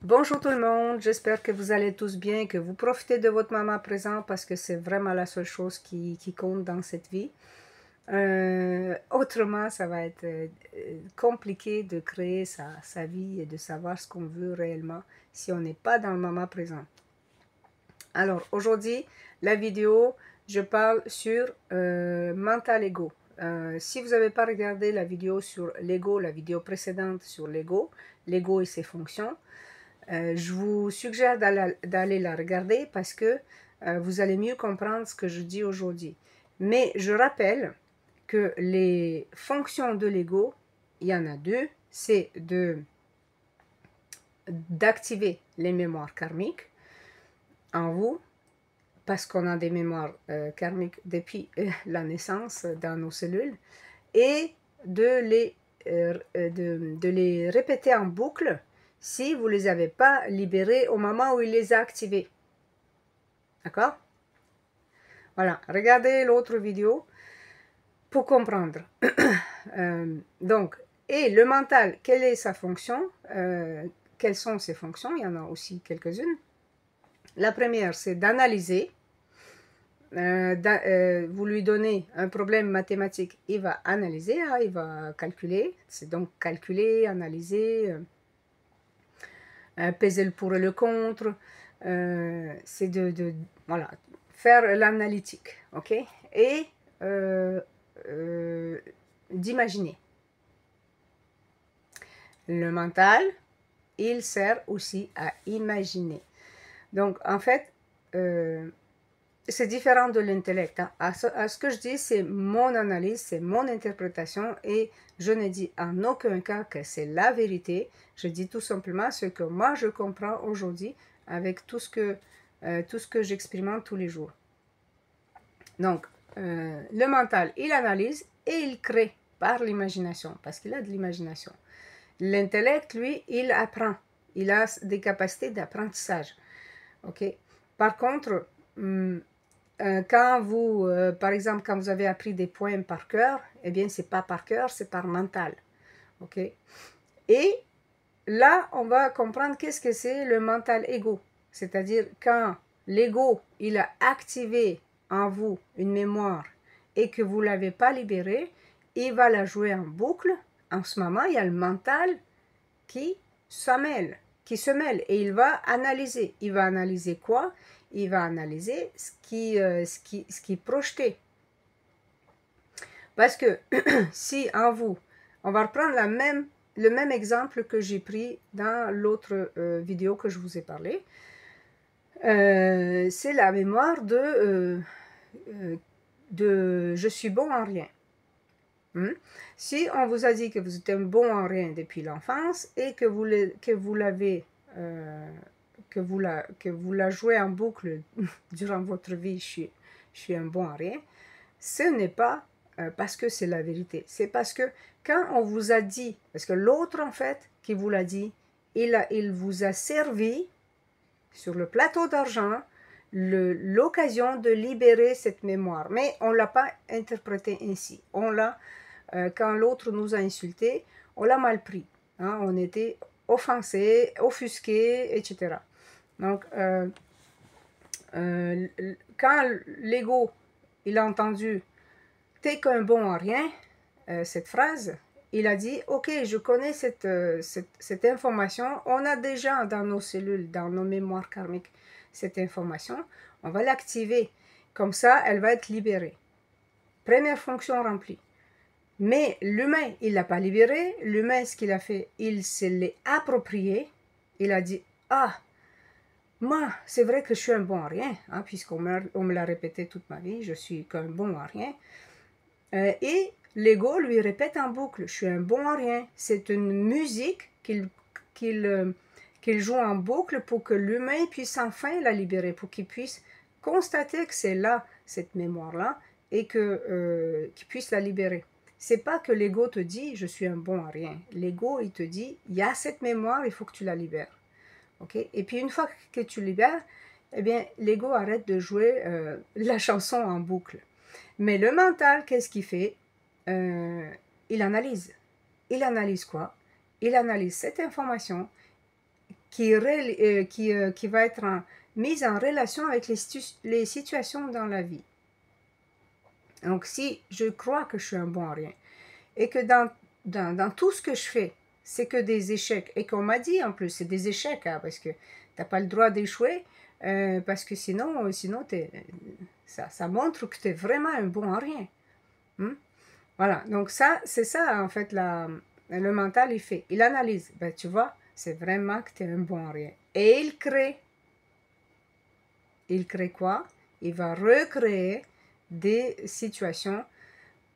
Bonjour tout le monde, j'espère que vous allez tous bien, que vous profitez de votre moment présent parce que c'est vraiment la seule chose qui compte dans cette vie. Autrement, ça va être compliqué de créer sa vie et de savoir ce qu'on veut réellement si on n'est pas dans le moment présent. Alors aujourd'hui, la vidéo, je parle sur mental ego. Si vous n'avez pas regardé la vidéo sur l'ego, la vidéo précédente sur l'ego et ses fonctions, je vous suggère d'aller la regarder parce que vous allez mieux comprendre ce que je dis aujourd'hui. Mais je rappelle que les fonctions de l'ego, il y en a deux, c'est d'activer les mémoires karmiques en vous, parce qu'on a des mémoires karmiques depuis la naissance dans nos cellules, et de les répéter en boucle si vous ne les avez pas libérés au moment où il les a activés. D'accord? Voilà, regardez l'autre vidéo pour comprendre. Donc, et le mental, quelle est sa fonction? Quelles sont ses fonctions? Il y en a aussi quelques-unes. La première, c'est d'analyser. Vous lui donnez un problème mathématique, il va analyser, hein, il va calculer. C'est donc calculer, analyser, peser le pour et le contre. C'est voilà, faire l'analytique, ok? Et d'imaginer. Le mental, il sert aussi à imaginer. Donc, en fait, c'est différent de l'intellect. Hein. À ce que je dis, c'est mon analyse, c'est mon interprétation et je ne dis en aucun cas que c'est la vérité. Je dis tout simplement ce que moi je comprends aujourd'hui avec tout ce que j'expérimente tous les jours. Donc, le mental, il analyse et il crée par l'imagination, parce qu'il a de l'imagination. L'intellect, lui, il apprend. Il a des capacités d'apprentissage. Okay? Par contre, quand vous, par exemple, quand vous avez appris des poèmes par cœur, eh bien, c'est pas par cœur, c'est par mental. Ok? Et là, on va comprendre qu'est-ce que c'est le mental ego. C'est-à-dire quand l'ego, il a activé en vous une mémoire et que vous ne l'avez pas libérée, il va la jouer en boucle. En ce moment, il y a le mental qui se mêle et il va analyser. Il va analyser quoi? Il va analyser ce qui est projeté. Parce que si en vous, on va reprendre le même exemple que j'ai pris dans l'autre vidéo que je vous ai parlé, c'est la mémoire de je suis bon en rien. Si on vous a dit que vous êtes un bon en rien depuis l'enfance et que vous la jouez en boucle durant votre vie, je suis un bon en rien, ce n'est pas parce que c'est la vérité. C'est parce que quand on vous a dit, parce que l'autre en fait qui vous l'a dit, il vous a servi sur le plateau d'argent l'occasion de libérer cette mémoire. Mais on ne l'a pas interprété ainsi. Quand l'autre nous a insultés, on l'a mal pris. Hein, on était offensés, offusqués, etc. Donc, quand l'ego, il a entendu « t'es qu'un bon en rien », cette phrase, il a dit « ok, je connais cette information, on a déjà dans nos cellules, dans nos mémoires karmiques, cette information, on va l'activer, comme ça, elle va être libérée. » Première fonction remplie. Mais l'humain, il ne l'a pas libéré. L'humain, ce qu'il a fait, il se l'est approprié. Il a dit, ah, moi, c'est vrai que je suis un bon à rien, hein, puisqu'on me l'a répété toute ma vie, je suis qu'un bon à rien. Et l'ego lui répète en boucle, je suis un bon à rien. C'est une musique qu'il joue en boucle pour que l'humain puisse enfin la libérer, pour qu'il puisse constater que c'est là, cette mémoire-là, et qu'il puisse la libérer. C'est pas que l'ego te dit je suis un bon à rien. L'ego, il te dit il y a cette mémoire, il faut que tu la libères. Okay? Et puis une fois que tu libères, eh bien l'ego arrête de jouer la chanson en boucle. Mais le mental, qu'est-ce qu'il fait? Il analyse. Il analyse quoi? Il analyse cette information qui va être mise en relation avec les situations dans la vie. Donc, si je crois que je suis un bon à rien et que dans tout ce que je fais, c'est que des échecs, et qu'on m'a dit en plus, c'est des échecs, hein, parce que tu n'as pas le droit d'échouer, parce que sinon ça montre que tu es vraiment un bon à rien. Voilà, donc ça, c'est ça en fait, le mental, il fait. Il analyse, ben, tu vois, c'est vraiment que tu es un bon à rien. Et il crée. Il crée quoi? Il va recréer des situations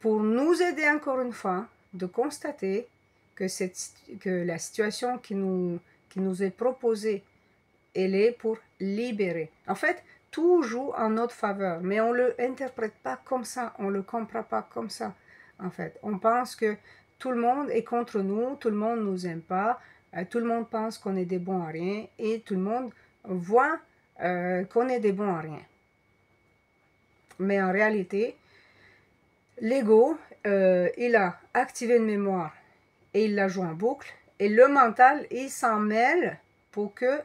pour nous aider encore une fois de constater que la situation qui nous est proposée, elle est pour libérer. En fait, tout joue en notre faveur, mais on ne l'interprète pas comme ça, on ne le comprend pas comme ça. En fait, on pense que tout le monde est contre nous, tout le monde ne nous aime pas, tout le monde pense qu'on est des bons à rien et tout le monde voit qu'on est des bons à rien. Mais en réalité, l'ego, il a activé une mémoire et il la joue en boucle. Et le mental, il s'en mêle pour créer.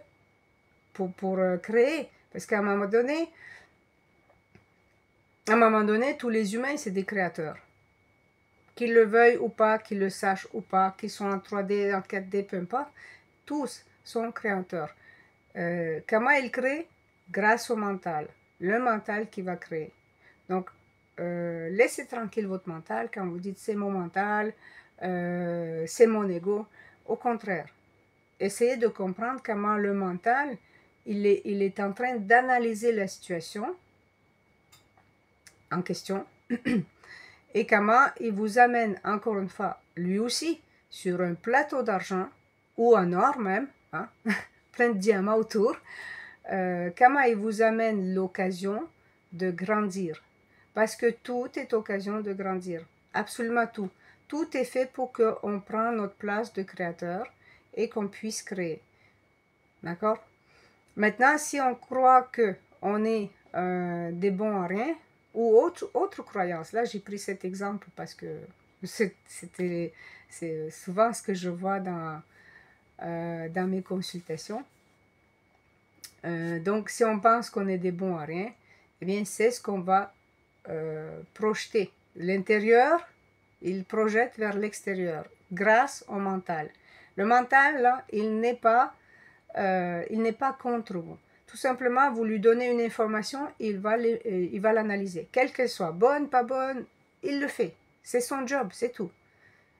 Parce qu'à un moment donné, tous les humains, c'est des créateurs. Qu'ils le veuillent ou pas, qu'ils le sachent ou pas, qu'ils sont en 3D, en 4D, peu importe, tous sont créateurs. Comment ils créent? Grâce au mental. Le mental qui va créer. Donc, laissez tranquille votre mental quand vous dites c'est mon mental, c'est mon ego. Au contraire, essayez de comprendre comment le mental, il est en train d'analyser la situation en question et comment il vous amène encore une fois, lui aussi, sur un plateau d'argent ou en or même, hein, plein de diamants autour, comment il vous amène l'occasion de grandir. Parce que tout est occasion de grandir. Absolument tout. Tout est fait pour qu'on prenne notre place de créateur et qu'on puisse créer. D'accord? Maintenant, si on croit qu'on est des bons à rien, ou autre croyance, là j'ai pris cet exemple parce que c'est souvent ce que je vois dans mes consultations. Donc, si on pense qu'on est des bons à rien, eh bien, c'est ce qu'on va projeter. L'intérieur, il projette vers l'extérieur grâce au mental. Le mental, là, il n'est pas contre vous. Tout simplement, vous lui donnez une information, il va l'analyser. Quelle qu'elle soit, bonne, pas bonne, il le fait. C'est son job, c'est tout.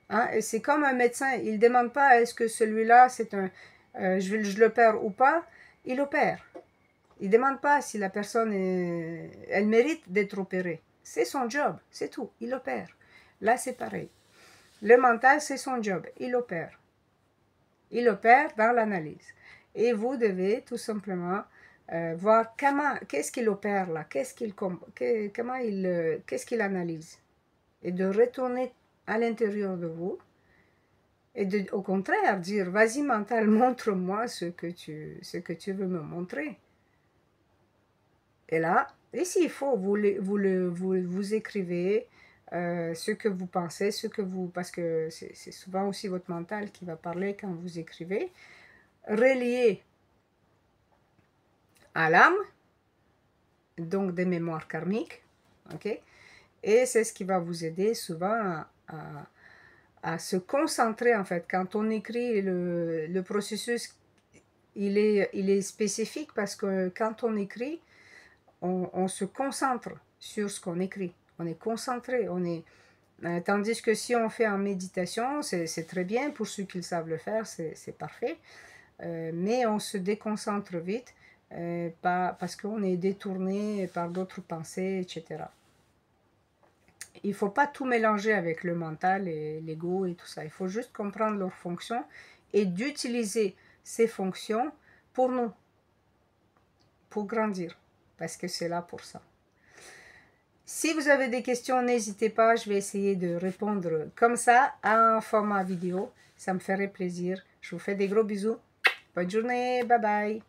Hein? Et c'est comme un médecin, il ne demande pas est-ce que celui-là, c'est je l'opère ou pas, il opère. Il ne demande pas si la personne, elle mérite d'être opérée. C'est son job, c'est tout, il opère. Là, c'est pareil. Le mental, c'est son job, il opère. Il opère dans l'analyse. Et vous devez tout simplement voir qu'est-ce qu'il opère là, qu'est-ce qu'il analyse. Et de retourner à l'intérieur de vous et au contraire dire vas-y mental, montre-moi ce que tu veux me montrer. Et là, et s'il faut, vous écrivez ce que vous pensez, parce que c'est souvent aussi votre mental qui va parler quand vous écrivez, relié à l'âme, donc des mémoires karmiques, ok? Et c'est ce qui va vous aider souvent à se concentrer, en fait. Quand on écrit, le processus, il est spécifique parce que quand on écrit, on se concentre sur ce qu'on écrit. On est concentré, tandis que si on fait en méditation, c'est très bien, pour ceux qui le savent le faire, c'est parfait, mais on se déconcentre vite, parce qu'on est détourné par d'autres pensées, etc. Il ne faut pas tout mélanger avec le mental et l'ego et tout ça. Il faut juste comprendre leurs fonctions et d'utiliser ces fonctions pour nous, pour grandir, parce que c'est là pour ça. Si vous avez des questions, n'hésitez pas, je vais essayer de répondre comme ça en format vidéo. Ça me ferait plaisir. Je vous fais des gros bisous. Bonne journée, bye bye.